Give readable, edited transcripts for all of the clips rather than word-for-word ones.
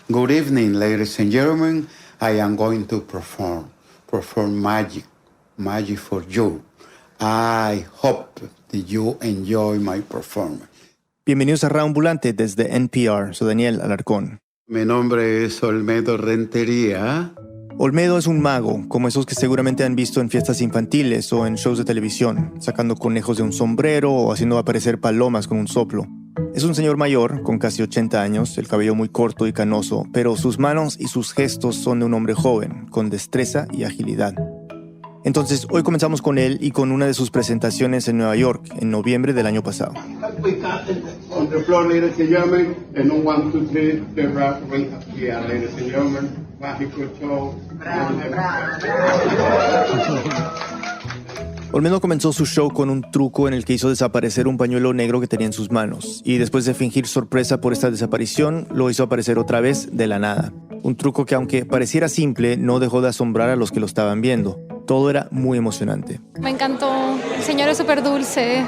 Good evening, ladies and gentlemen. I am going to perform magic for you. I hope that you enjoy my performance. Bienvenidos a Raambulante desde NPR. Soy Daniel Alarcón. Mi nombre es Olmedo Rentería. Olmedo es un mago, como esos que seguramente han visto en fiestas infantiles o en shows de televisión, sacando conejos de un sombrero o haciendo aparecer palomas con un soplo. Es un señor mayor, con casi 80 años, el cabello muy corto y canoso, pero sus manos y sus gestos son de un hombre joven, con destreza y agilidad. Entonces, hoy comenzamos con él y con una de sus presentaciones en Nueva York, en noviembre del año pasado. On the floor, ladies and gentlemen, and on 1, 2, 3, the rap right here, ladies and gentlemen. Mágico show. Olmedo comenzó su show con un truco en el que hizo desaparecer un pañuelo negro que tenía en sus manos, y después de fingir sorpresa por esta desaparición, lo hizo aparecer otra vez de la nada. Un truco que, aunque pareciera simple, no dejó de asombrar a los que lo estaban viendo. Todo era muy emocionante. Me encantó. El señor es súper dulce.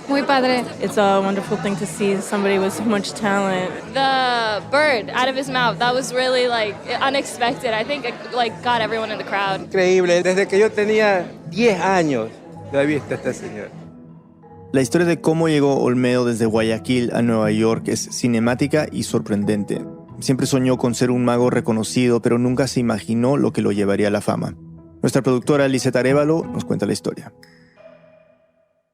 Muy padre. It's a wonderful thing to see somebody with so much talent. The bird out of his mouth, that was really unexpected. I think it got everyone in the crowd. Increíble, desde que yo tenía 10 años lo he visto a este señor. La historia de cómo llegó Olmedo desde Guayaquil a Nueva York es cinemática y sorprendente. Siempre soñó con ser un mago reconocido, pero nunca se imaginó lo que lo llevaría a la fama. Nuestra productora Lizeth Arévalo nos cuenta la historia.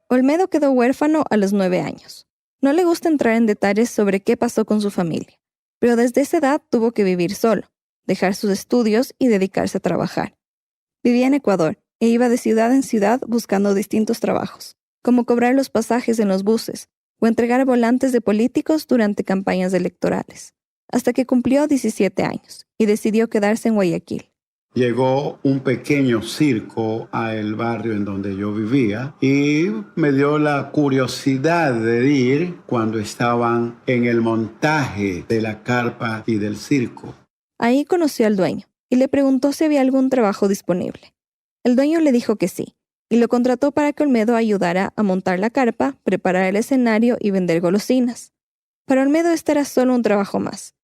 Olmedo quedó huérfano a los 9 años. No le gusta entrar en detalles sobre qué pasó con su familia, pero desde esa edad tuvo que vivir solo, dejar sus estudios y dedicarse a trabajar. Vivía en Ecuador e iba de ciudad en ciudad buscando distintos trabajos, como cobrar los pasajes en los buses o entregar volantes de políticos durante campañas electorales, hasta que cumplió 17 años y decidió quedarse en Guayaquil. Llegó un pequeño circo al barrio en donde yo vivía y me dio la curiosidad de ir cuando estaban en el montaje de la carpa y del circo. Ahí conoció al dueño y le preguntó si había algún trabajo disponible. El dueño le dijo que sí y lo contrató para que Olmedo ayudara a montar la carpa, preparar el escenario y vender golosinas. Para Olmedo este era solo un trabajo más.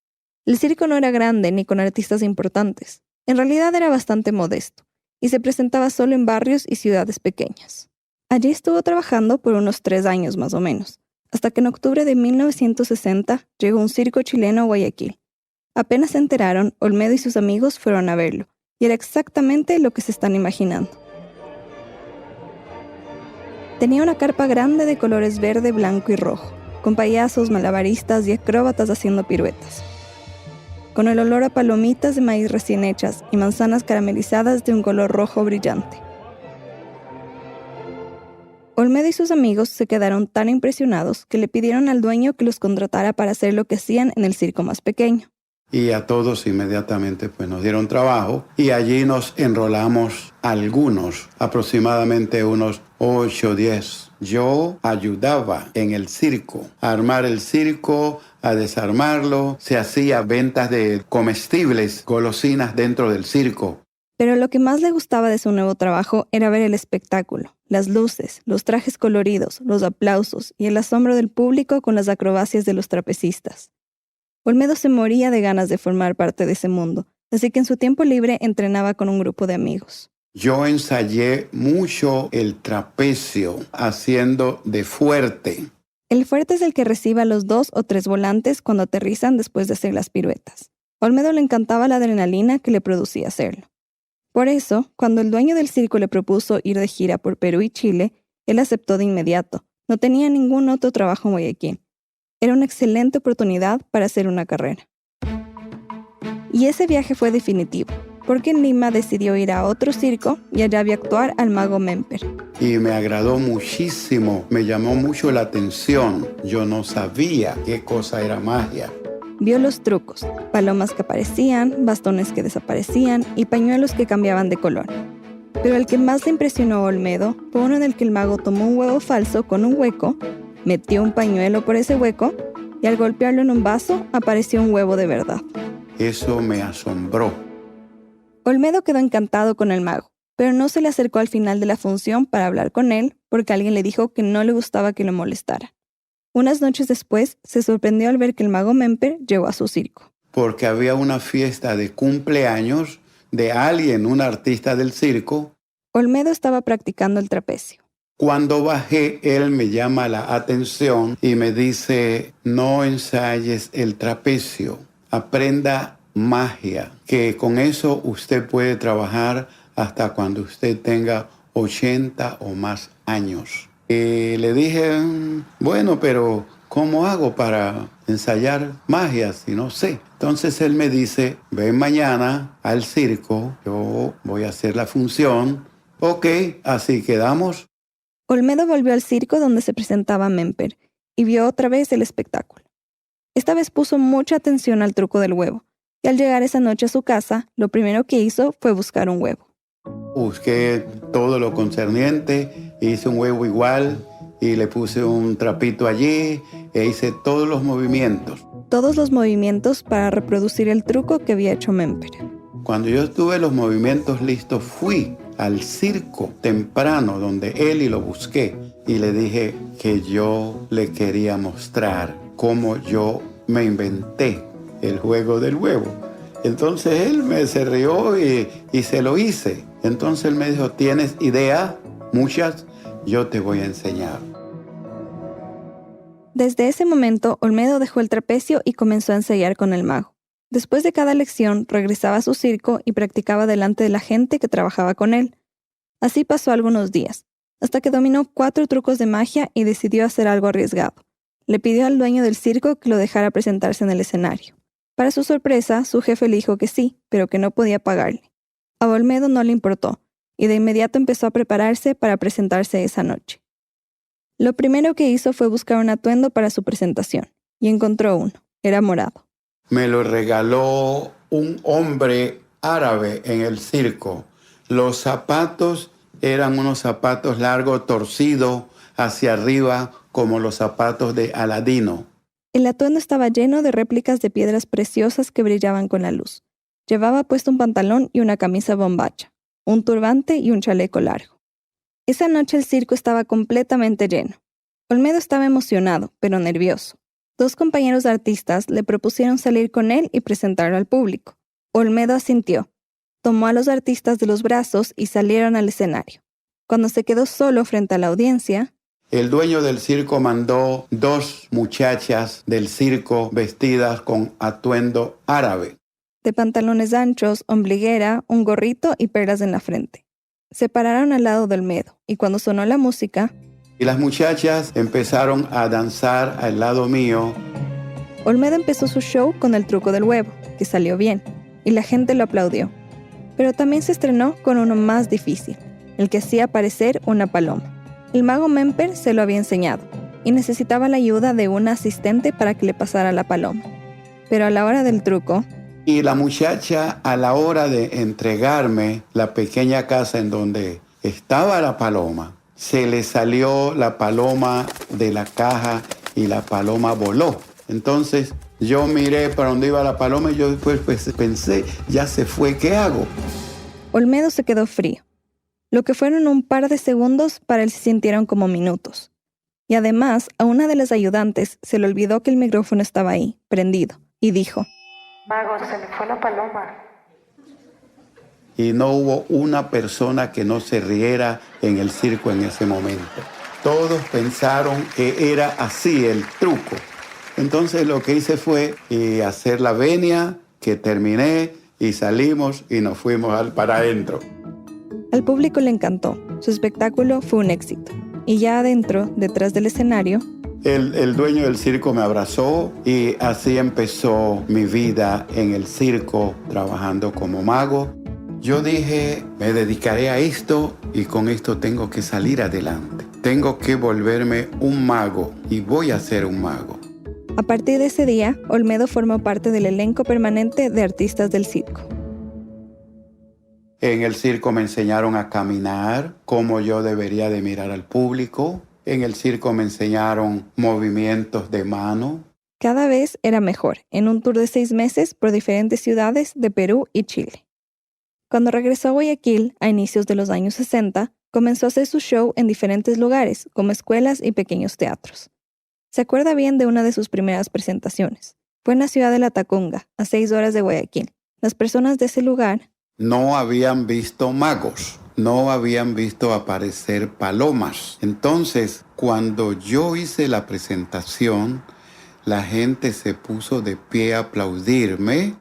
El circo no era grande ni con artistas importantes. En realidad era bastante modesto y se presentaba solo en barrios y ciudades pequeñas. Allí estuvo trabajando por unos 3 años más o menos, hasta que en octubre de 1960 llegó un circo chileno a Guayaquil. Apenas se enteraron, Olmedo y sus amigos fueron a verlo, y era exactamente lo que se están imaginando. Tenía una carpa grande de colores verde, blanco y rojo, con payasos, malabaristas y acróbatas haciendo piruetas, con el olor a palomitas de maíz recién hechas y manzanas caramelizadas de un color rojo brillante. Olmedo y sus amigos se quedaron tan impresionados que le pidieron al dueño que los contratara para hacer lo que hacían en el circo más pequeño. Y a todos inmediatamente nos dieron trabajo y allí nos enrolamos algunos, aproximadamente unos 8 o 10. Yo ayudaba en el circo, a armar el circo, a desarmarlo. Se hacía ventas de comestibles, golosinas dentro del circo. Pero lo que más le gustaba de su nuevo trabajo era ver el espectáculo, las luces, los trajes coloridos, los aplausos y el asombro del público con las acrobacias de los trapecistas. Olmedo se moría de ganas de formar parte de ese mundo, así que en su tiempo libre entrenaba con un grupo de amigos. Yo ensayé mucho el trapecio, haciendo de fuerte. El fuerte es el que recibe los 2 o 3 volantes cuando aterrizan después de hacer las piruetas. A Olmedo le encantaba la adrenalina que le producía hacerlo. Por eso, cuando el dueño del circo le propuso ir de gira por Perú y Chile, él aceptó de inmediato. No tenía ningún otro trabajo en Guayaquil. Era una excelente oportunidad para hacer una carrera. Y ese viaje fue definitivo, porque en Lima decidió ir a otro circo y allá vio actuar al mago Memper. Y me agradó muchísimo, me llamó mucho la atención. Yo no sabía qué cosa era magia. Vio los trucos, palomas que aparecían, bastones que desaparecían y pañuelos que cambiaban de color. Pero el que más le impresionó a Olmedo fue uno en el que el mago tomó un huevo falso con un hueco, metió un pañuelo por ese hueco y al golpearlo en un vaso apareció un huevo de verdad. Eso me asombró. Olmedo quedó encantado con el mago, pero no se le acercó al final de la función para hablar con él porque alguien le dijo que no le gustaba que lo molestara. Unas noches después, se sorprendió al ver que el mago Memper llegó a su circo. porque había una fiesta de cumpleaños de alguien, un artista del circo. Olmedo estaba practicando el trapecio. Cuando bajé, él me llama la atención y me dice, no ensayes el trapecio, aprenda magia, que con eso usted puede trabajar hasta cuando usted tenga 80 o más años. Y le dije, bueno, pero ¿cómo hago para ensayar magia si no sé? Entonces él me dice, ven mañana al circo, yo voy a hacer la función. Ok, así quedamos. Olmedo volvió al circo donde se presentaba Memper y vio otra vez el espectáculo. Esta vez puso mucha atención al truco del huevo, y al llegar esa noche a su casa, lo primero que hizo fue buscar un huevo. Busqué todo lo concerniente, hice un huevo igual y le puse un trapito allí e hice todos los movimientos. Todos los movimientos para reproducir el truco que había hecho Memper. Cuando yo tuve los movimientos listos, fui al circo temprano donde él y lo busqué y le dije que yo le quería mostrar cómo yo me inventé el juego del huevo. Entonces él se rió y se lo hice. Entonces él me dijo, ¿tienes idea? Muchas, yo te voy a enseñar. Desde ese momento, Olmedo dejó el trapecio y comenzó a ensayar con el mago. Después de cada lección, regresaba a su circo y practicaba delante de la gente que trabajaba con él. Así pasó algunos días, hasta que dominó 4 trucos de magia y decidió hacer algo arriesgado. Le pidió al dueño del circo que lo dejara presentarse en el escenario. Para su sorpresa, su jefe le dijo que sí, pero que no podía pagarle. A Olmedo no le importó, y de inmediato empezó a prepararse para presentarse esa noche. Lo primero que hizo fue buscar un atuendo para su presentación, y encontró uno. Era morado. Me lo regaló un hombre árabe en el circo. Los zapatos eran unos zapatos largos, torcidos hacia arriba, como los zapatos de Aladino. El atuendo estaba lleno de réplicas de piedras preciosas que brillaban con la luz. Llevaba puesto un pantalón y una camisa bombacha, un turbante y un chaleco largo. Esa noche el circo estaba completamente lleno. Olmedo estaba emocionado, pero nervioso. 2 compañeros de artistas le propusieron salir con él y presentarlo al público. Olmedo asintió. Tomó a los artistas de los brazos y salieron al escenario. Cuando se quedó solo frente a la audiencia, el dueño del circo mandó 2 muchachas del circo vestidas con atuendo árabe. De pantalones anchos, ombliguera, un gorrito y perlas en la frente. Se pararon al lado de Olmedo y cuando sonó la música, y las muchachas empezaron a danzar al lado mío. Olmedo empezó su show con el truco del huevo, que salió bien, y la gente lo aplaudió. Pero también se estrenó con uno más difícil, el que hacía aparecer una paloma. El mago Memper se lo había enseñado, y necesitaba la ayuda de una asistente para que le pasara la paloma. Pero a la hora del truco, y la muchacha, a la hora de entregarme la pequeña casa en donde estaba la paloma, se le salió la paloma de la caja y la paloma voló. Entonces yo miré para dónde iba la paloma y yo después pensé, ya se fue, ¿qué hago? Olmedo se quedó frío. Lo que fueron un par de segundos para él se sintieron como minutos. Y además, a una de las ayudantes se le olvidó que el micrófono estaba ahí, prendido, y dijo, Mago, se me fue la paloma. Y no hubo una persona que no se riera en el circo en ese momento. Todos pensaron que era así el truco. Entonces lo que hice fue hacer la venia, que terminé, y salimos y nos fuimos para adentro. Al público le encantó. Su espectáculo fue un éxito. Y ya adentro, detrás del escenario, el dueño del circo me abrazó y así empezó mi vida en el circo, trabajando como mago. Yo dije, me dedicaré a esto y con esto tengo que salir adelante. Tengo que volverme un mago y voy a ser un mago. A partir de ese día, Olmedo formó parte del elenco permanente de artistas del circo. En el circo me enseñaron a caminar, cómo yo debería de mirar al público. En el circo me enseñaron movimientos de mano. Cada vez era mejor, en un tour de 6 meses por diferentes ciudades de Perú y Chile. Cuando regresó a Guayaquil, a inicios de los años 60, comenzó a hacer su show en diferentes lugares, como escuelas y pequeños teatros. Se acuerda bien de una de sus primeras presentaciones. Fue en la ciudad de Latacunga, a 6 horas de Guayaquil. Las personas de ese lugar no habían visto magos, no habían visto aparecer palomas. Entonces, cuando yo hice la presentación, la gente se puso de pie a aplaudirme.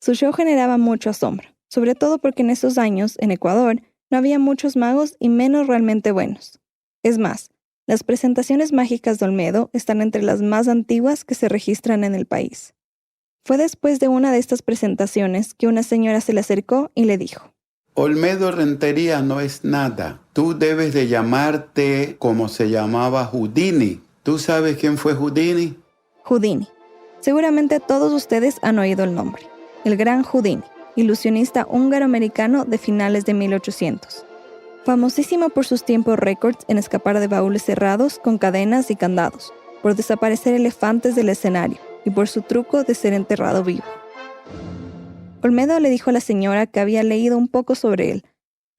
Su show generaba mucho asombro, sobre todo porque en esos años, en Ecuador, no había muchos magos y menos realmente buenos. Es más, las presentaciones mágicas de Olmedo están entre las más antiguas que se registran en el país. Fue después de una de estas presentaciones que una señora se le acercó y le dijo: Olmedo Rentería no es nada. Tú debes de llamarte como se llamaba Houdini. ¿Tú sabes quién fue Houdini? Houdini. Seguramente todos ustedes han oído el nombre. El gran Houdini, ilusionista húngaro-americano de finales de 1800. Famosísimo por sus tiempos récords en escapar de baúles cerrados con cadenas y candados, por desaparecer elefantes del escenario y por su truco de ser enterrado vivo. Olmedo le dijo a la señora que había leído un poco sobre él,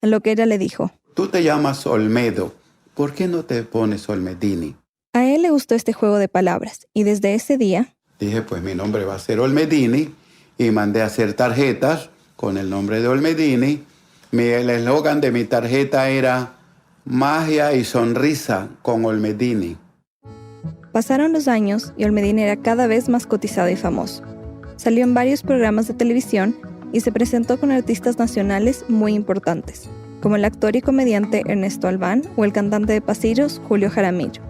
a lo que ella le dijo: Tú te llamas Olmedo. ¿Por qué no te pones Olmedini? A él le gustó este juego de palabras y desde ese día Dije, pues mi nombre va a ser Olmedini y mandé a hacer tarjetas con el nombre de Olmedini. El eslogan de mi tarjeta era magia y sonrisa con Olmedini. pasaron los años y Olmedini era cada vez más cotizado y famoso. Salió en varios programas de televisión y se presentó con artistas nacionales muy importantes, como el actor y comediante Ernesto Albán o el cantante de pasillos Julio Jaramillo.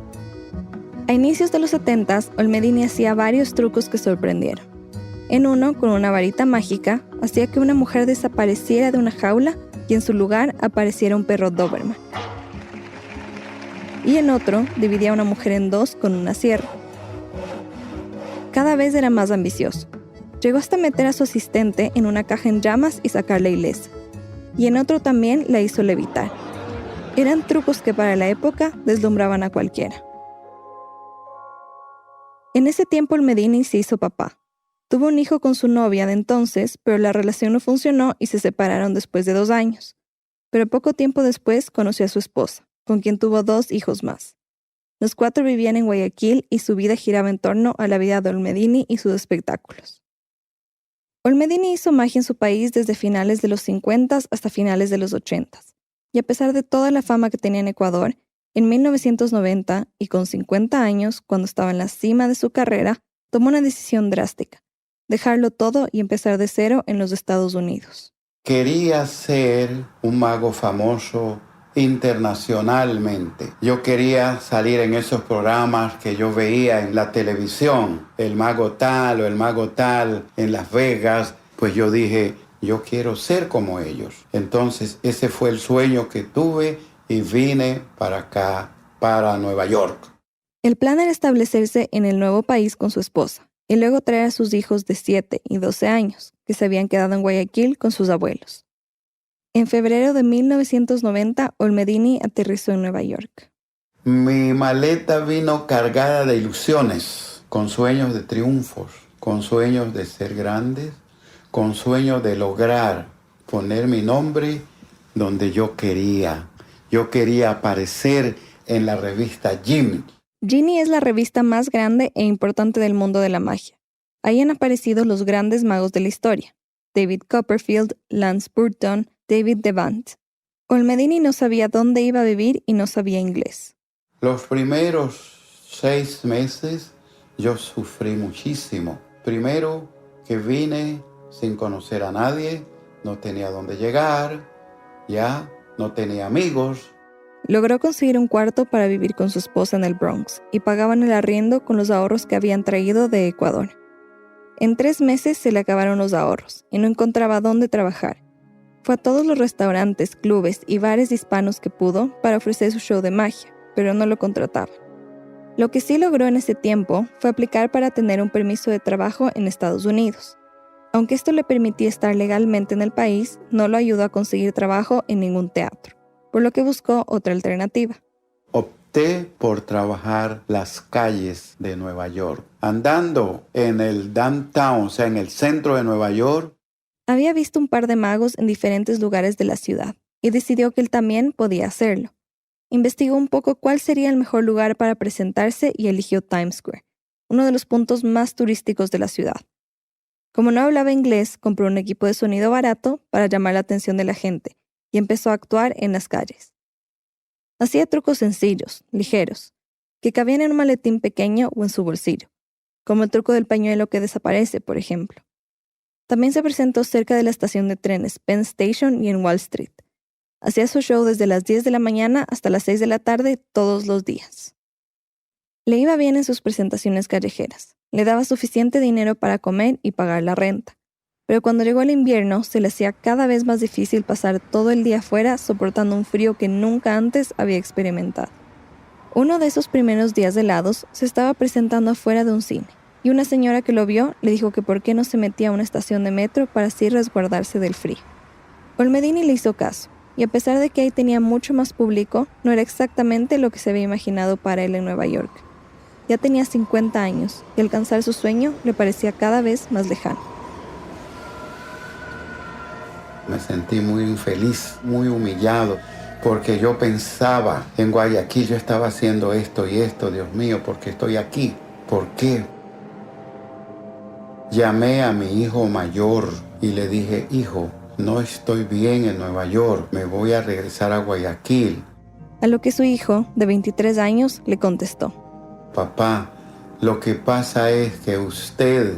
A inicios de los 70s, Olmedini hacía varios trucos que sorprendieron. En uno, con una varita mágica, hacía que una mujer desapareciera de una jaula y en su lugar apareciera un perro Doberman. Y en otro, dividía a una mujer en dos con una sierra. Cada vez era más ambicioso. Llegó hasta meter a su asistente en una caja en llamas y sacarla ilesa. Y en otro también la hizo levitar. Eran trucos que para la época deslumbraban a cualquiera. En ese tiempo Olmedini se hizo papá. Tuvo un hijo con su novia de entonces, pero la relación no funcionó y se separaron después de 2 años. Pero poco tiempo después conoció a su esposa, con quien tuvo 2 hijos más. Los 4 vivían en Guayaquil y su vida giraba en torno a la vida de Olmedini y sus espectáculos. Olmedini hizo magia en su país desde finales de los 50 hasta finales de los 80. Y a pesar de toda la fama que tenía en Ecuador, en 1990, y con 50 años, cuando estaba en la cima de su carrera, tomó una decisión drástica: dejarlo todo y empezar de cero en los Estados Unidos. Quería ser un mago famoso internacionalmente. Yo quería salir en esos programas que yo veía en la televisión, el mago tal o el mago tal en Las Vegas. Pues yo dije, yo quiero ser como ellos. Entonces ese fue el sueño que tuve y vine para acá, para Nueva York. El plan era establecerse en el nuevo país con su esposa y luego traer a sus hijos de 7 y 12 años, que se habían quedado en Guayaquil con sus abuelos. En febrero de 1990, Olmedini aterrizó en Nueva York. Mi maleta vino cargada de ilusiones, con sueños de triunfos, con sueños de ser grandes, con sueños de lograr poner mi nombre donde yo quería. Yo quería aparecer en la revista Jimmy. Genie es la revista más grande e importante del mundo de la magia. Ahí han aparecido los grandes magos de la historia: David Copperfield, Lance Burton, David Devant. Olmedini no sabía dónde iba a vivir y no sabía inglés. Los primeros 6 meses yo sufrí muchísimo. Primero que vine sin conocer a nadie, no tenía dónde llegar, ya no tenía amigos. Logró conseguir un cuarto para vivir con su esposa en el Bronx y pagaban el arriendo con los ahorros que habían traído de Ecuador. En 3 meses se le acabaron los ahorros y no encontraba dónde trabajar. Fue a todos los restaurantes, clubes y bares hispanos que pudo para ofrecer su show de magia, pero no lo contrataban. Lo que sí logró en ese tiempo fue aplicar para tener un permiso de trabajo en Estados Unidos. Aunque esto le permitía estar legalmente en el país, no lo ayudó a conseguir trabajo en ningún teatro, por lo que buscó otra alternativa. Opté por trabajar las calles de Nueva York, andando en el downtown, o sea, en el centro de Nueva York. Había visto un par de magos en diferentes lugares de la ciudad y decidió que él también podía hacerlo. Investigó un poco cuál sería el mejor lugar para presentarse y eligió Times Square, uno de los puntos más turísticos de la ciudad. Como no hablaba inglés, compró un equipo de sonido barato para llamar la atención de la gente y empezó a actuar en las calles. Hacía trucos sencillos, ligeros, que cabían en un maletín pequeño o en su bolsillo, como el truco del pañuelo que desaparece, por ejemplo. También se presentó cerca de la estación de trenes Penn Station y en Wall Street. Hacía su show desde las 10 de la mañana hasta las 6 de la tarde todos los días. Le iba bien en sus presentaciones callejeras. Le daba suficiente dinero para comer y pagar la renta. Pero cuando llegó el invierno, se le hacía cada vez más difícil pasar todo el día afuera soportando un frío que nunca antes había experimentado. Uno de esos primeros días helados se estaba presentando afuera de un cine, y una señora que lo vio le dijo que por qué no se metía a una estación de metro para así resguardarse del frío. Olmedini le hizo caso, y a pesar de que ahí tenía mucho más público, no era exactamente lo que se había imaginado para él en Nueva York. Ya tenía 50 años, y alcanzar su sueño le parecía cada vez más lejano. Me sentí muy infeliz, muy humillado, porque yo pensaba, en Guayaquil yo estaba haciendo esto y esto, Dios mío, ¿por qué estoy aquí? ¿Por qué? Llamé a mi hijo mayor y le dije, hijo, no estoy bien en Nueva York, me voy a regresar a Guayaquil. A lo que su hijo, de 23 años, le contestó. Papá, lo que pasa es que usted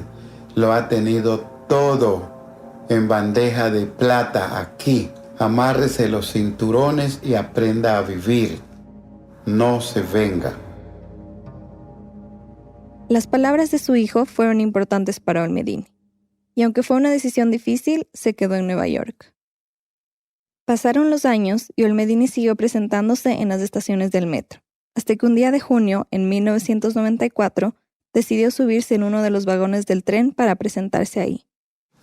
lo ha tenido todo en bandeja de plata aquí. Amárrese los cinturones y aprenda a vivir. No se venga. Las palabras de su hijo fueron importantes para Olmedini. Y aunque fue una decisión difícil, se quedó en Nueva York. Pasaron los años y Olmedini siguió presentándose en las estaciones del metro, hasta que un día de junio, en 1994, decidió subirse en uno de los vagones del tren para presentarse ahí.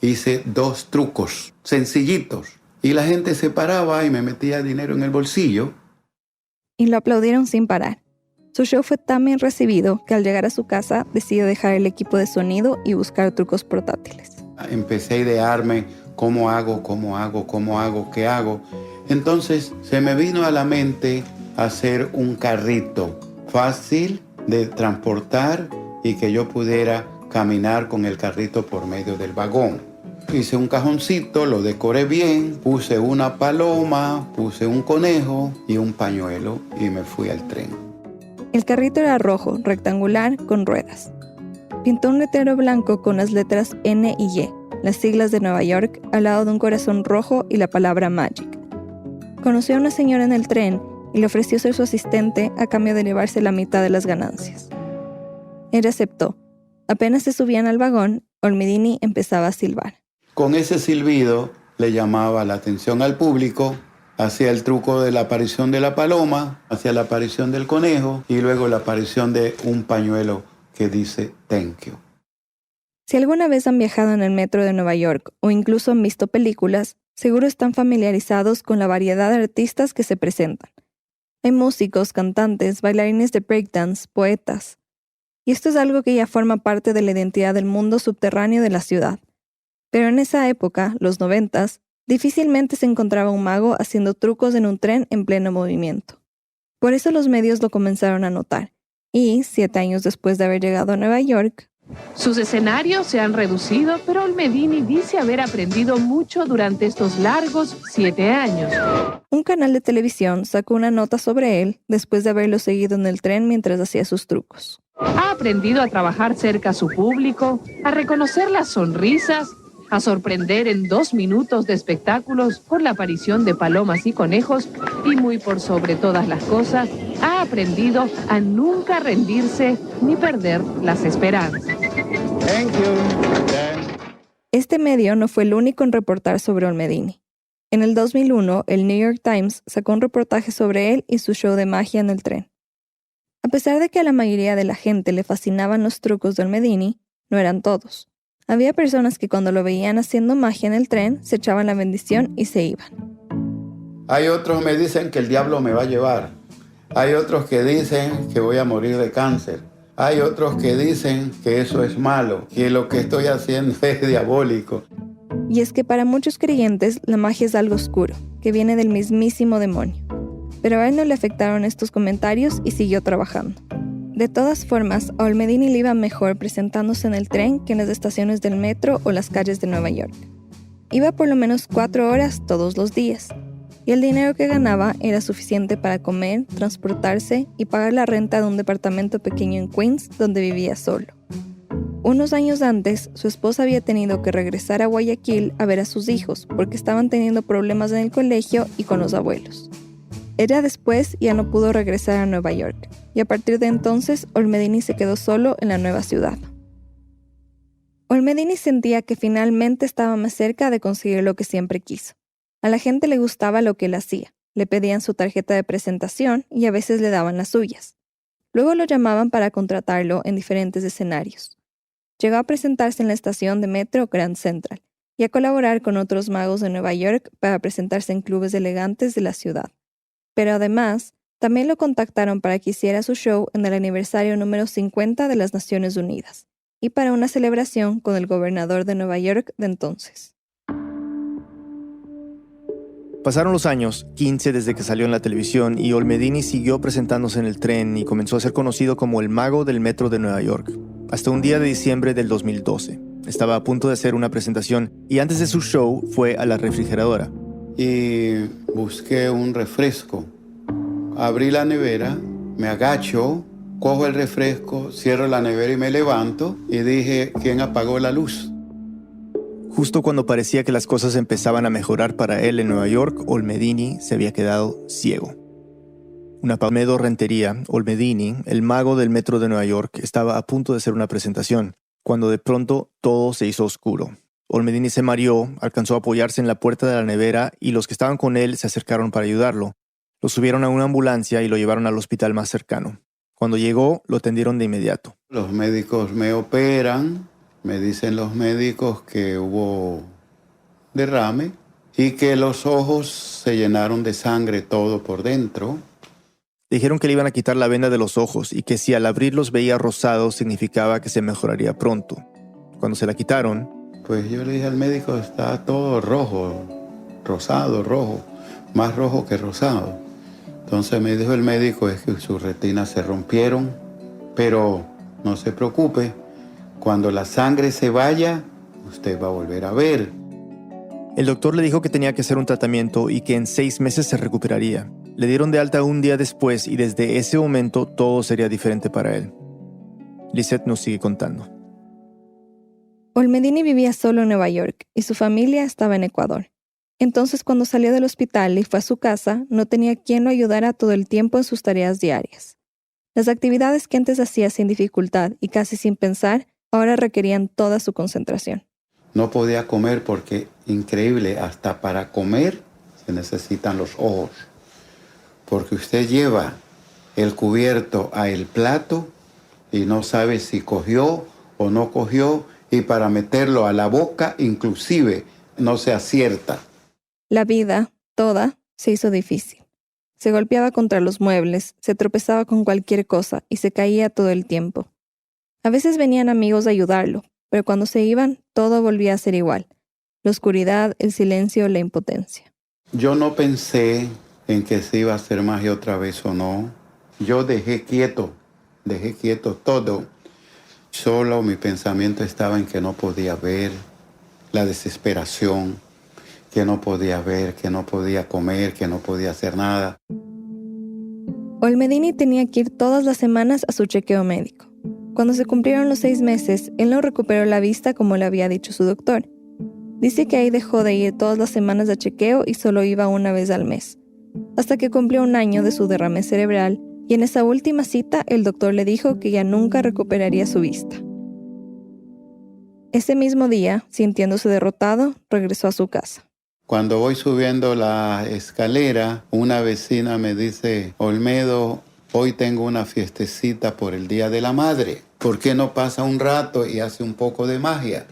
Hice 2 trucos sencillitos y la gente se paraba y me metía dinero en el bolsillo. Y lo aplaudieron sin parar. Su show fue tan bien recibido que al llegar a su casa decidió dejar el equipo de sonido y buscar trucos portátiles. Empecé a idearme cómo hago, qué hago. Entonces se me vino a la mente hacer un carrito fácil de transportar y que yo pudiera caminar con el carrito por medio del vagón. Hice un cajoncito, lo decoré bien, puse una paloma, puse un conejo y un pañuelo y me fui al tren. El carrito era rojo, rectangular, con ruedas. Pintó un letrero blanco con las letras N y Y, las siglas de Nueva York, al lado de un corazón rojo y la palabra Magic. Conoció a una señora en el tren y le ofreció ser su asistente a cambio de llevarse la mitad de las ganancias. Ella aceptó. Apenas se subían al vagón, Olmedini empezaba a silbar. Con ese silbido le llamaba la atención al público, hacía el truco de la aparición de la paloma, hacía la aparición del conejo y luego la aparición de un pañuelo que dice thank you. Si alguna vez han viajado en el metro de Nueva York o incluso han visto películas, seguro están familiarizados con la variedad de artistas que se presentan. Hay músicos, cantantes, bailarines de breakdance, poetas. Y esto es algo que ya forma parte de la identidad del mundo subterráneo de la ciudad. Pero en esa época, los 90s, difícilmente se encontraba un mago haciendo trucos en un tren en pleno movimiento. Por eso los medios lo comenzaron a notar. Y, 7 años después de haber llegado a Nueva York, sus escenarios se han reducido, pero Olmedini dice haber aprendido mucho durante estos largos 7 años. Un canal de televisión sacó una nota sobre él después de haberlo seguido en el tren mientras hacía sus trucos. Ha aprendido a trabajar cerca a su público, a reconocer las sonrisas, a sorprender en 2 minutos de espectáculos por la aparición de palomas y conejos y muy por sobre todas las cosas, ha aprendido a nunca rendirse ni perder las esperanzas. Thank you. Este medio no fue el único en reportar sobre Olmedini. En el 2001, el New York Times sacó un reportaje sobre él y su show de magia en el tren. A pesar de que a la mayoría de la gente le fascinaban los trucos de Olmedini, no eran todos. Había personas que cuando lo veían haciendo magia en el tren, se echaban la bendición y se iban. Hay otros que me dicen que el diablo me va a llevar. Hay otros que dicen que voy a morir de cáncer. Hay otros que dicen que eso es malo, que lo que estoy haciendo es diabólico. Y es que para muchos creyentes, la magia es algo oscuro, que viene del mismísimo demonio. Pero a él no le afectaron estos comentarios y siguió trabajando. De todas formas, a Olmedini le iba mejor presentándose en el tren que en las estaciones del metro o las calles de Nueva York. Iba por lo menos 4 horas todos los días, y el dinero que ganaba era suficiente para comer, transportarse y pagar la renta de un departamento pequeño en Queens donde vivía solo. Unos años antes, su esposa había tenido que regresar a Guayaquil a ver a sus hijos porque estaban teniendo problemas en el colegio y con los abuelos. Ella después ya no pudo regresar a Nueva York, y a partir de entonces Olmedini se quedó solo en la nueva ciudad. Olmedini sentía que finalmente estaba más cerca de conseguir lo que siempre quiso. A la gente le gustaba lo que él hacía, le pedían su tarjeta de presentación y a veces le daban las suyas. Luego lo llamaban para contratarlo en diferentes escenarios. Llegó a presentarse en la estación de metro Grand Central y a colaborar con otros magos de Nueva York para presentarse en clubes elegantes de la ciudad. Pero además, también lo contactaron para que hiciera su show en el aniversario número 50 de las Naciones Unidas y para una celebración con el gobernador de Nueva York de entonces. Pasaron los años, 15 desde que salió en la televisión, y Olmedini siguió presentándose en el tren y comenzó a ser conocido como el mago del metro de Nueva York. Hasta un día de diciembre del 2012. Estaba a punto de hacer una presentación y antes de su show fue a la refrigeradora. Y busqué un refresco. Abrí la nevera, me agacho, cojo el refresco, cierro la nevera y me levanto y dije, ¿quién apagó la luz? Justo cuando parecía que las cosas empezaban a mejorar para él en Nueva York, Olmedini se había quedado ciego. Una Palmedo Rentería, Olmedini, el mago del metro de Nueva York, estaba a punto de hacer una presentación, cuando de pronto todo se hizo oscuro. Olmedini se mareó, alcanzó a apoyarse en la puerta de la nevera y los que estaban con él se acercaron para ayudarlo. Lo subieron a una ambulancia y lo llevaron al hospital más cercano. Cuando llegó, lo atendieron de inmediato. Los médicos me operan, me dicen los médicos que hubo derrame y que los ojos se llenaron de sangre todo por dentro. Dijeron que le iban a quitar la venda de los ojos y que si al abrirlos veía rosado significaba que se mejoraría pronto. Cuando se la quitaron, pues yo le dije al médico, está todo rojo, rosado, rojo, más rojo que rosado. Entonces me dijo el médico, es que sus retinas se rompieron, pero no se preocupe, cuando la sangre se vaya, usted va a volver a ver. El doctor le dijo que tenía que hacer un tratamiento y que en 6 meses se recuperaría. Le dieron de alta un día después y desde ese momento todo sería diferente para él. Lisette nos sigue contando. Olmedini vivía solo en Nueva York y su familia estaba en Ecuador. Entonces, cuando salió del hospital y fue a su casa, no tenía quien lo ayudara todo el tiempo en sus tareas diarias. Las actividades que antes hacía sin dificultad y casi sin pensar, ahora requerían toda su concentración. No podía comer porque, increíble, hasta para comer se necesitan los ojos. Porque usted lleva el cubierto a el plato y no sabe si cogió o no cogió, y para meterlo a la boca, inclusive, no se acierta. La vida, toda, se hizo difícil. Se golpeaba contra los muebles, se tropezaba con cualquier cosa y se caía todo el tiempo. A veces venían amigos a ayudarlo, pero cuando se iban, todo volvía a ser igual. La oscuridad, el silencio, la impotencia. Yo no pensé en que se iba a hacer magia otra vez o no. Yo dejé quieto todo. Solo mi pensamiento estaba en que no podía ver, la desesperación, que no podía ver, que no podía comer, que no podía hacer nada. Olmedini tenía que ir todas las semanas a su chequeo médico. Cuando se cumplieron los 6 meses, él no recuperó la vista como le había dicho su doctor. Dice que ahí dejó de ir todas las semanas a chequeo y solo iba una vez al mes, hasta que cumplió 1 año de su derrame cerebral, y en esa última cita el doctor le dijo que ya nunca recuperaría su vista. Ese mismo día, sintiéndose derrotado, regresó a su casa. Cuando voy subiendo la escalera, una vecina me dice, Olmedo, hoy tengo una fiestecita por el Día de la Madre. ¿Por qué no pasa un rato y hace un poco de magia?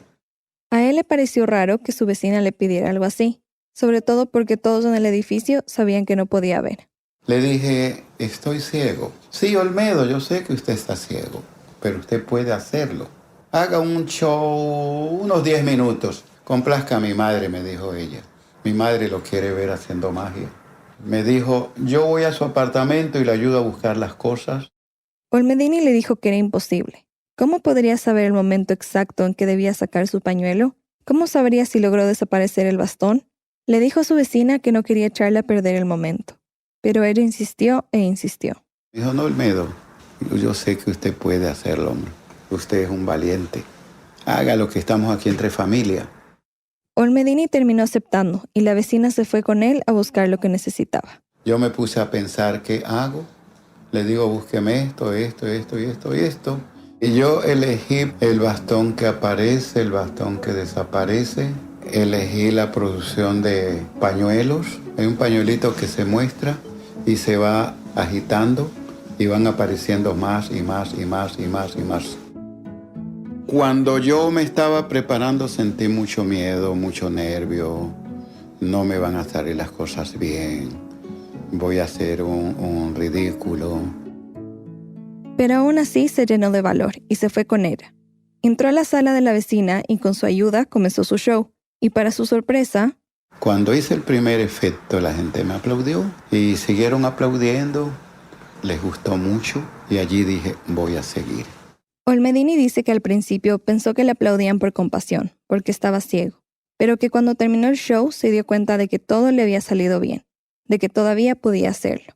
A él le pareció raro que su vecina le pidiera algo así, sobre todo porque todos en el edificio sabían que no podía ver. Le dije, estoy ciego. Sí, Olmedo, yo sé que usted está ciego, pero usted puede hacerlo. Haga un show, unos 10 minutos. Complazca a mi madre, me dijo ella. Mi madre lo quiere ver haciendo magia. Me dijo, yo voy a su apartamento y le ayudo a buscar las cosas. Olmedini le dijo que era imposible. ¿Cómo podría saber el momento exacto en que debía sacar su pañuelo? ¿Cómo sabría si logró desaparecer el bastón? Le dijo a su vecina que no quería echarle a perder el momento. Pero ella insistió e insistió. Dijo, no, Olmedo, yo sé que usted puede hacerlo, hombre. Usted es un valiente. Haga lo que estamos aquí entre familia. Olmedini terminó aceptando y la vecina se fue con él a buscar lo que necesitaba. Yo me puse a pensar, ¿qué hago? Le digo, búsqueme esto, esto, esto y esto y esto. Y yo elegí el bastón que aparece, el bastón que desaparece. Elegí la producción de pañuelos. Hay un pañuelito que se muestra y se va agitando y van apareciendo más y más y más y más y más. Cuando yo me estaba preparando sentí mucho miedo, mucho nervio. No me van a salir las cosas bien. Voy a hacer un ridículo. Pero aún así se llenó de valor y se fue con ella. Entró a la sala de la vecina y con su ayuda comenzó su show. Y para su sorpresa... Cuando hice el primer efecto, la gente me aplaudió y siguieron aplaudiendo. Les gustó mucho y allí dije, voy a seguir. Olmedini dice que al principio pensó que le aplaudían por compasión, porque estaba ciego, pero que cuando terminó el show se dio cuenta de que todo le había salido bien, de que todavía podía hacerlo.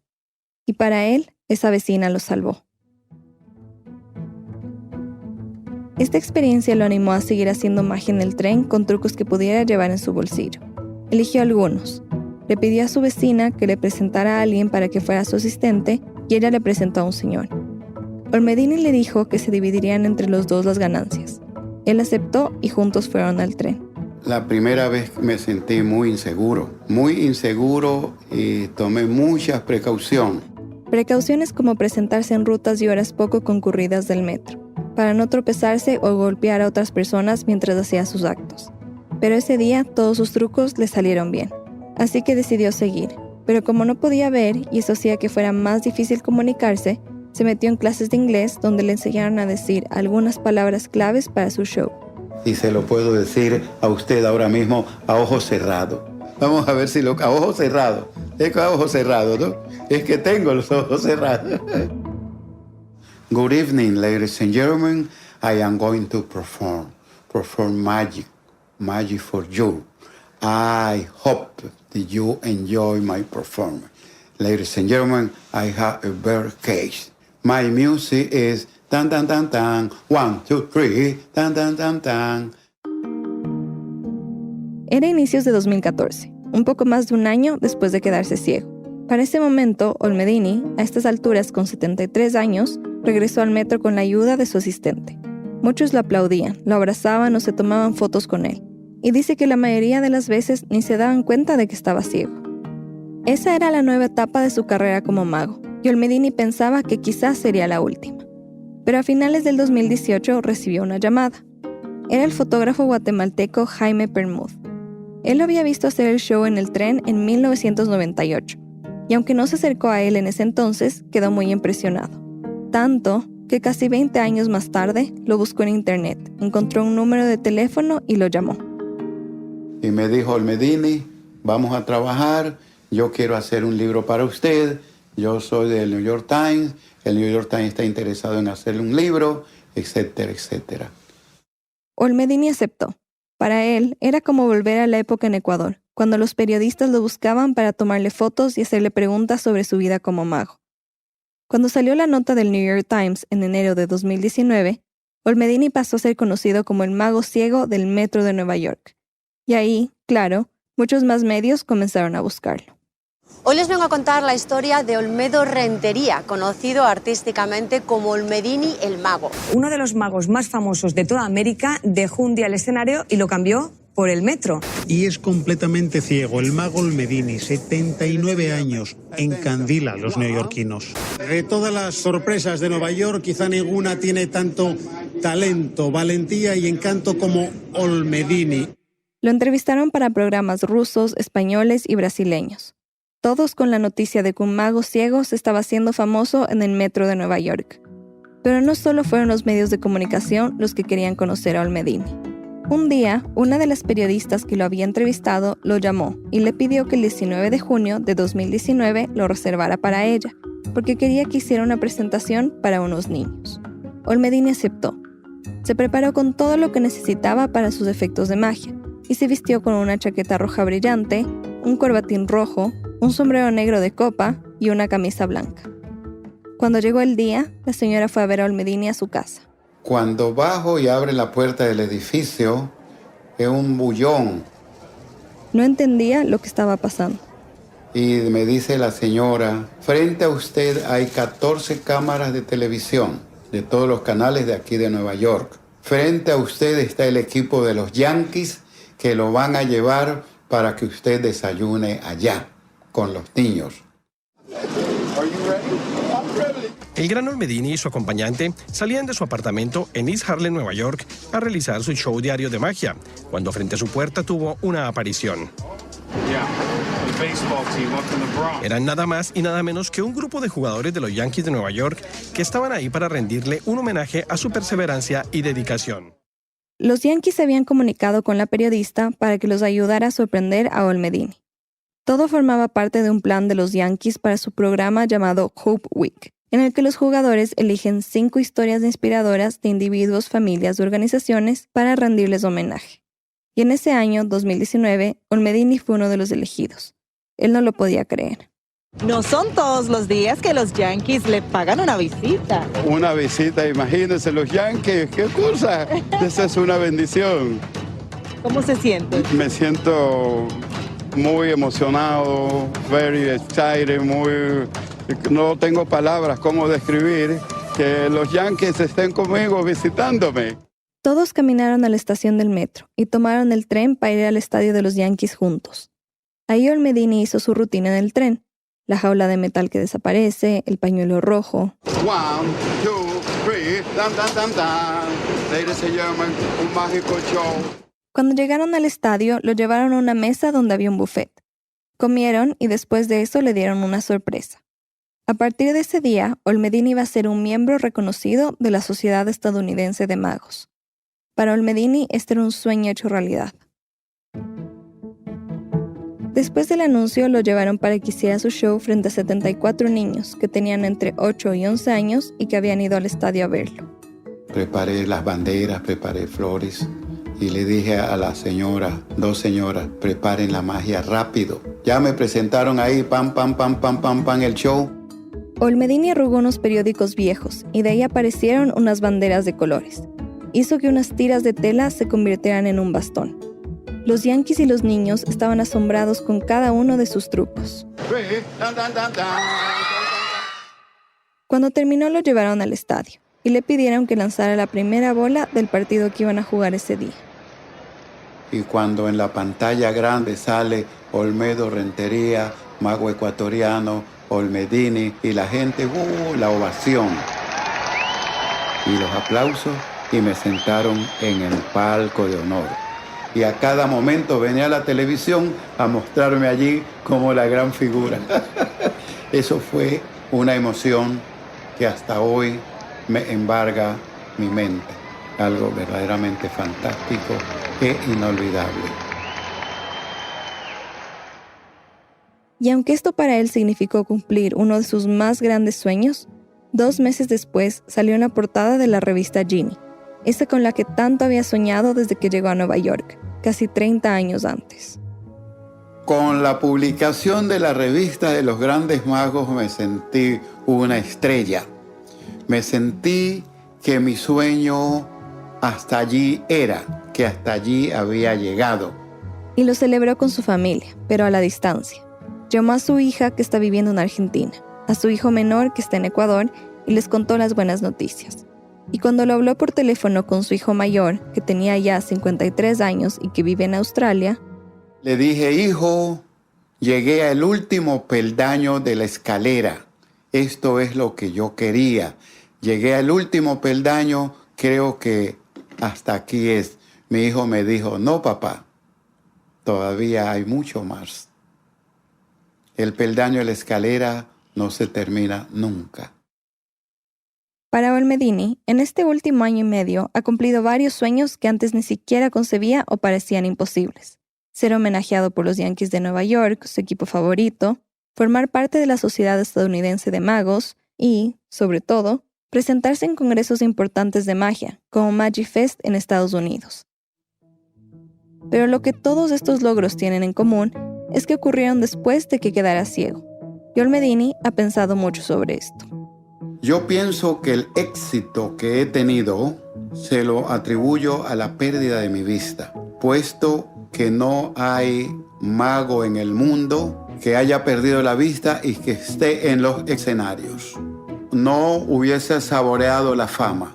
Y para él, esa vecina lo salvó. Esta experiencia lo animó a seguir haciendo magia en el tren con trucos que pudiera llevar en su bolsillo. Eligió algunos. Le pidió a su vecina que le presentara a alguien para que fuera su asistente y ella le presentó a un señor. Olmedini le dijo que se dividirían entre los dos las ganancias. Él aceptó y juntos fueron al tren. La primera vez me sentí muy inseguro y tomé muchas precauciones. Precauciones como presentarse en rutas y horas poco concurridas del metro, para no tropezarse o golpear a otras personas mientras hacía sus actos. Pero ese día todos sus trucos le salieron bien, así que decidió seguir. Pero como no podía ver y eso hacía que fuera más difícil comunicarse, se metió en clases de inglés donde le enseñaron a decir algunas palabras claves para su show. Y se lo puedo decir a usted ahora mismo a ojos cerrados. Vamos a ver si a ojos cerrados. Es que a ojos cerrados, ¿no? Es que tengo los ojos cerrados. Good evening, ladies and gentlemen. I am going to perform magic for you. I hope that you enjoy my performance. Ladies and gentlemen, I have a bear case. My music is tan tan tan tan, 1, 2, 3, tan tan tan tan. Era inicios de 2014, un poco más de un año después de quedarse ciego. Para ese momento, Olmedini, a estas alturas con 73 años, regresó al metro con la ayuda de su asistente. Muchos lo aplaudían, lo abrazaban o se tomaban fotos con él. Y dice que la mayoría de las veces ni se daban cuenta de que estaba ciego. Esa era la nueva etapa de su carrera como mago, y Olmedini pensaba que quizás sería la última. Pero a finales del 2018 recibió una llamada. Era el fotógrafo guatemalteco Jaime Permuth. Él lo había visto hacer el show en el tren en 1998, y aunque no se acercó a él en ese entonces, quedó muy impresionado. Tanto que casi 20 años más tarde lo buscó en internet, encontró un número de teléfono y lo llamó. Y me dijo, Olmedini, vamos a trabajar, yo quiero hacer un libro para usted, yo soy del New York Times, el New York Times está interesado en hacerle un libro, etcétera, etcétera. Olmedini aceptó. Para él era como volver a la época en Ecuador, cuando los periodistas lo buscaban para tomarle fotos y hacerle preguntas sobre su vida como mago. Cuando salió la nota del New York Times en enero de 2019, Olmedini pasó a ser conocido como el mago ciego del metro de Nueva York. Y ahí, claro, muchos más medios comenzaron a buscarlo. Hoy les vengo a contar la historia de Olmedo Rentería, conocido artísticamente como Olmedini el Mago. Uno de los magos más famosos de toda América dejó un día el escenario y lo cambió por el metro. Y es completamente ciego. El mago Olmedini, 79 años, encandila a los neoyorquinos. De todas las sorpresas de Nueva York, quizá ninguna tiene tanto talento, valentía y encanto como Olmedini. Lo entrevistaron para programas rusos, españoles y brasileños. Todos con la noticia de que un mago ciego se estaba haciendo famoso en el metro de Nueva York. Pero no solo fueron los medios de comunicación los que querían conocer a Olmedini. Un día, una de las periodistas que lo había entrevistado lo llamó y le pidió que el 19 de junio de 2019 lo reservara para ella. porque quería que hiciera una presentación para unos niños. Olmedini aceptó. Se preparó con todo lo que necesitaba para sus efectos de magia y se vistió con una chaqueta roja brillante, un corbatín rojo, un sombrero negro de copa y una camisa blanca. Cuando llegó el día, la señora fue a ver a Olmedini a su casa. Cuando bajo y abre la puerta del edificio, es un bullón. No entendía lo que estaba pasando. Y me dice la señora, frente a usted hay 14 cámaras de televisión de todos los canales de aquí de Nueva York. Frente a usted está el equipo de los Yankees que lo van a llevar para que usted desayune allá con los niños. El gran Olmedini y su acompañante salían de su apartamento en East Harlem, Nueva York, a realizar su show diario de magia, cuando frente a su puerta tuvo una aparición. Eran nada más y nada menos que un grupo de jugadores de los Yankees de Nueva York que estaban ahí para rendirle un homenaje a su perseverancia y dedicación. Los Yankees se habían comunicado con la periodista para que los ayudara a sorprender a Olmedini. Todo formaba parte de un plan de los Yankees para su programa llamado Hope Week, en el que los jugadores eligen 5 historias inspiradoras de individuos, familias y organizaciones para rendirles homenaje. Y en ese año, 2019, Olmedini fue uno de los elegidos. Él no lo podía creer. No son todos los días que los Yankees le pagan una visita. Una visita, imagínense, los Yankees, qué cosa. Esa es una bendición. ¿Cómo se siente? Me siento muy emocionado, very excited, no tengo palabras cómo describir que los Yankees estén conmigo visitándome. Todos caminaron a la estación del metro y tomaron el tren para ir al estadio de los Yankees juntos. Ahí Olmedini hizo su rutina en el tren. La jaula de metal que desaparece, el pañuelo rojo. 1, 2, 3, dan, dan, dan, dan. Ladies and gentlemen, un mágico show. Cuando llegaron al estadio, lo llevaron a una mesa donde había un buffet. Comieron y después de eso le dieron una sorpresa. A partir de ese día, Olmedini iba a ser un miembro reconocido de la Sociedad Estadounidense de Magos. Para Olmedini, este era un sueño hecho realidad. Después del anuncio, lo llevaron para que hiciera su show frente a 74 niños que tenían entre 8 y 11 años y que habían ido al estadio a verlo. Preparé las banderas, preparé flores y le dije a la señora, 2 señoras, preparen la magia rápido. Ya me presentaron ahí, pam, pam, pam, pam, pam, pam, el show. Olmedini arrugó unos periódicos viejos y de ahí aparecieron unas banderas de colores. Hizo que unas tiras de tela se convirtieran en un bastón. Los Yankees y los niños estaban asombrados con cada uno de sus trucos. Cuando terminó lo llevaron al estadio y le pidieron que lanzara la primera bola del partido que iban a jugar ese día. Y cuando en la pantalla grande sale Olmedo Rentería, mago ecuatoriano, Olmedini y la gente, la ovación y los aplausos y me sentaron en el palco de honor. Y a cada momento venía la televisión a mostrarme allí como la gran figura. Eso fue una emoción que hasta hoy me embarga mi mente. Algo verdaderamente fantástico e inolvidable. Y aunque esto para él significó cumplir uno de sus más grandes sueños, 2 meses después salió en la portada de la revista Ginny, esa con la que tanto había soñado desde que llegó a Nueva York, casi 30 años antes. Con la publicación de la revista de los grandes magos me sentí una estrella. Me sentí que mi sueño hasta allí era, que hasta allí había llegado. Y lo celebró con su familia, pero a la distancia. Llamó a su hija que está viviendo en Argentina, a su hijo menor que está en Ecuador y les contó las buenas noticias. Y cuando lo habló por teléfono con su hijo mayor, que tenía ya 53 años y que vive en Australia, le dije, hijo, llegué al último peldaño de la escalera. Esto es lo que yo quería. Llegué al último peldaño, creo que hasta aquí es. Mi hijo me dijo, no papá, todavía hay mucho más. El peldaño de la escalera no se termina nunca. Para Olmedini, en este último año y medio ha cumplido varios sueños que antes ni siquiera concebía o parecían imposibles. Ser homenajeado por los Yankees de Nueva York, su equipo favorito, formar parte de la Sociedad Estadounidense de Magos y, sobre todo, presentarse en congresos importantes de magia, como MagiFest en Estados Unidos. Pero lo que todos estos logros tienen en común es que ocurrieron después de que quedara ciego. Y Olmedini ha pensado mucho sobre esto. Yo pienso que el éxito que he tenido se lo atribuyo a la pérdida de mi vista, puesto que no hay mago en el mundo que haya perdido la vista y que esté en los escenarios. No hubiese saboreado la fama.